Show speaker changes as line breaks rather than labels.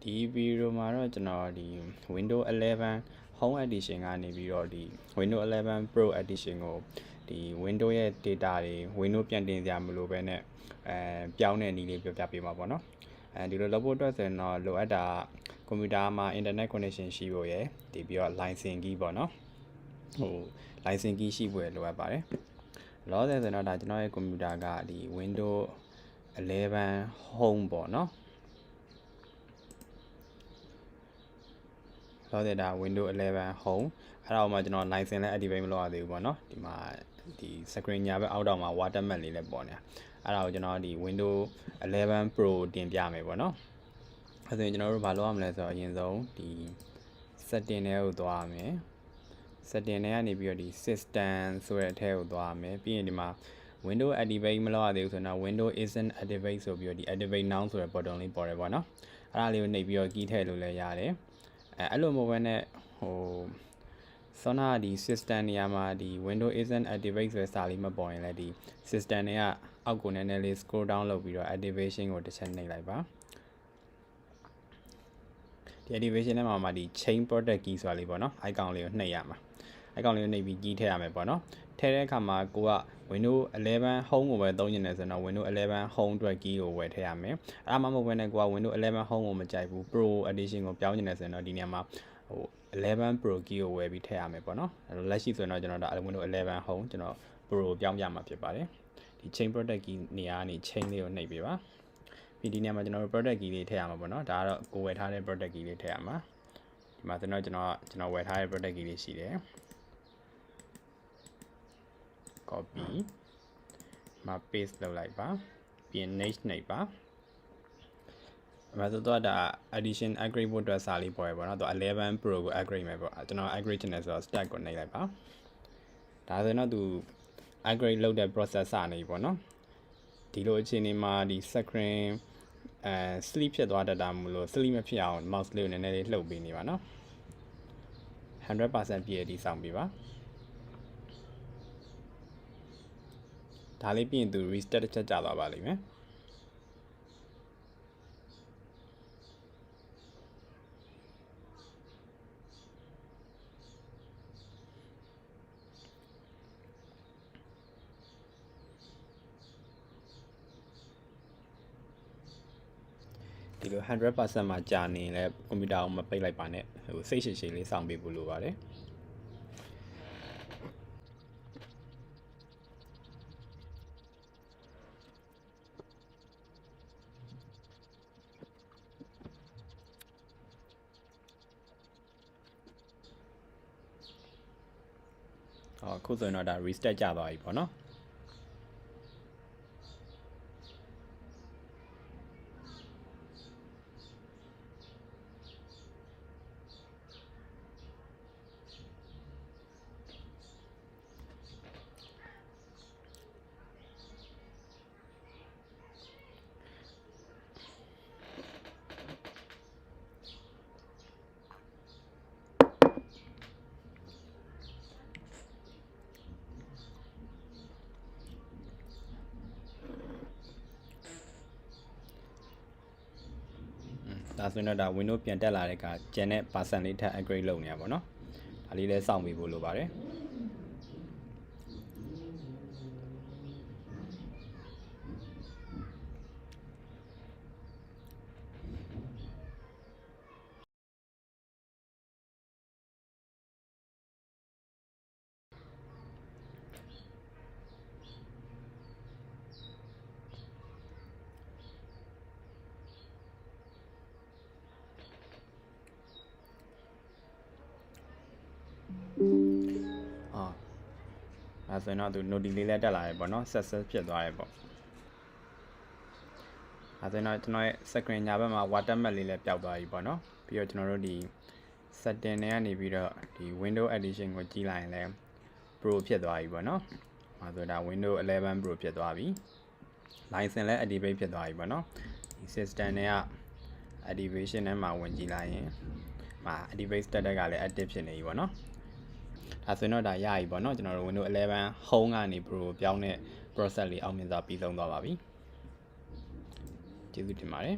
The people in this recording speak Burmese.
ဒီဗီဒီယိုမှာတော့ကျွန်တော်ဒီ Windows 11 Home Edition ကနေပြီးတော့ဒီ Windows 11 Pro Edition ကိုဒီ Windows ရဲ့ data တွေ Windows ပြန်တင်စရာမလိုဘဲနဲ့ပြောင်းတဲ့နည်းလေးပြောပြပေးမှာပေါ့နော်ဒီလိုလုပ်ဖို့အတွက်ဆိုရင်တော့လိုအပ်တာကွန်ပျူတာမှာ internet connection ရှိဖို့ရယ်ဒီပြီးတော့ license key ပေါ့နော်license key ရှိဖို့လိုအပ်ပါတယ်လောဆယ်ဆိုတော့ဒါကျွန်တော်ရဲ့ကွန်ပျူတာကဒီ Windows 11 Home ပေါ့နော်လောဆယ်ဒါ Windows 11 Home အဲ့ဒါမှကျွန်တော် license လည်း activate မလုပ်ရသေးဘူးပေါ့နော်ဒီမှာဒီ screen ညာဘက်အောက်တောင်မှာ watermark လေးလည်းပေါ်နေတာအဲ့ဒါကိုကျွန်တော်ဒီ Windows 11 Pro တင်ပြမယ်ပေါ့နော်အဲ့ဒါဆိုရင်ကျွန်တော်တို့ဘာလုပ်ရမလဲဆိုတော့အရင်ဆုံးဒီ setting တွေကိုသွားရမယ် setting တွေကနေပြီးတော့ဒီ system ဆိုတဲ့အထက်ကိုသွားရမယ်ပြီးရင်ဒီမှာ Windows activate မလုပ်ရသေးဘူးဆိုတော့ Windows isn't activate ဆိုပြီးတော့ဒီ activate now ဆိုတဲ့ button လေးပေါ်တယ်ပေါ့နော်အဲ့ဒါလေးကိုနှိပ်ပြီးတော့ key ထည့်လို့လည်းရတယ်အဲ့လိုမဟုတ်ဘဲနဲ့ဆောနာဒီ system နေရာမှာဒီ Windows isn't activate ဆိုတဲ့စာလေးမပေါ်ရင်လည်းဒီ system တွေကအောက်ကိုနည်းနည်းလေး scroll down လုပ်ပြီးတော့ activation ကိုတစ်ချက်နှိပ်လိုက်ပါဒီ activation ထဲမှာဒီ chain protect key ဆိုတာလေးပေါ့နော် icon လေးကိုနှိပ်ရမှာ icon လေးကိုနှိပ်ပြီး key ထည့်ရမယ်ပေါ့နော်ထည့်တဲ့အခါမှာကိုက Windows 11 Home ကိုပဲသုံးနေတယ်ဆိုတော့ Windows 11 Home အတွက် key ကိုဝယ်ထည့်ရမယ်အဲ့ဒါမှမဟုတ်ဘဲနဲ့ကိုက Windows 11 Home ကိုမကြိုက်ဘူး Pro Edition ကိုပြောင်းနေတယ်ဆိုရင်တော့ဒီနေရာမှာ11 Pro key ကိုဝယ်ပြီးထည့်ရမယ်ပေါ့နော်အဲ့လိုလက်ရှိဆိုရင်တော့ကျွန်တော်ဒါ Windows 11 Home ကျွန်တော် Pro ကိုပြောင်းပြမှာဖြစ်ပါတယ်ဒီ chain protect key နေရာကနေ chain လေးကိုနှိပ်ပေးပါပြီးဒီနေရာမှာကျွန်တော်တို့ protect key လေးထည့်ရမှာပေါ့နော်ဒါကတော့ကိုဝယ်ထားတဲ့ protect key လေးထည့်ရမှာဒီမှာကျွန်တော်ဝယ်ထားတဲ့ protect key လေးရှိတယ် copy မှာ paste လုပ်လိုက်ပါပြီးရင် next နှိပ်ပါအဲ့တော့ဒါ addition upgrade ဖို့အတွက်စာလေးပေါ်ရပေါ့နော်သူ11 Pro ကို upgrade မယ်ပေါ့ကျွန်တော် upgrade ချင်တယ်ဆိုတော့ start ကိုနှိပ်လိုက်ပါဒါဆိုရင်တော့သူ upgrade လုပ်တဲ့ process စနေပြီပေါ့နော်ဒီလိုအခြေအနေမှာဒီ screen sleep ဖြစ်သွားတတ်တာမလို့ sleep မဖြစ်အောင် mouse လေးကိုနည်းနည်းလေးလှုပ်ပေးနေပါနော် 100% ပြည့်အထိစောင့်ပေးပါဒါလေးပြီးရင်သူ restart တစ်ချက်ကြာသွားပါလိမ့်မယ်ဒီလို 100% မှာကြာနေလဲကွန်ပျူတာကိုမပိတ်လိုက်ပါနဲ့ဟိုစိတ်ရှည်ရှည်လေးစောင့်ပေးဖို့လိုပါတယ်ခုဆိုရင်တော့ဒါ restart ကြသွားပြီပေါ့နော်ဒါဆိုရင်တော့ဒါ Windows ပြန်တက်လာတဲ့အခါကျန်တဲ့ percent လေးထပ် upgrade လုပ်နေရပါတော့ဒါလေးလည်းစောင့်ပြီးဖို့လိုပါတယ်ဒါဆိုရင်တော့သူ notice လေးလည်းတက်လာတယ်ပေါ့နော် success ဖြစ်သွားတယ်ပေါ့ဒါဆိုရင်တော့ကျွန်တော်ရဲ့ screen ညာဘက်မှာ watermark လေးလည်းပျောက်သွားပြီပေါ့နော်ပြီးတော့ကျွန်တော်တို့ဒီ setting တွေကနေပြီးတော့ဒီ Windows Edition ကိုကြည့်လိုက်ရင်လည်း Pro ဖြစ်သွားပြီပေါ့နော်ဒါဆိုဒါ Windows 11 Pro ဖြစ်သွားပြီ license လည်း activate ဖြစ်သွားပြီပေါ့နော်ဒီ system တွေက activation ထဲမှာဝင်ကြည့်လိုက်ရင်activate status ကလည်း active ဖြစ်နေပြီပေါ့နော်ဒါဆိုရင်တော့ဒါရပြီပေါ့နော်ကျွန်တော်တို့ Windows 11 Home ကနေ Pro ပြောင်းတဲ့ process လေးအောင်မြင်စွာပြီးဆုံးသွားပါပြီကျေးဇူးတင်ပါတယ်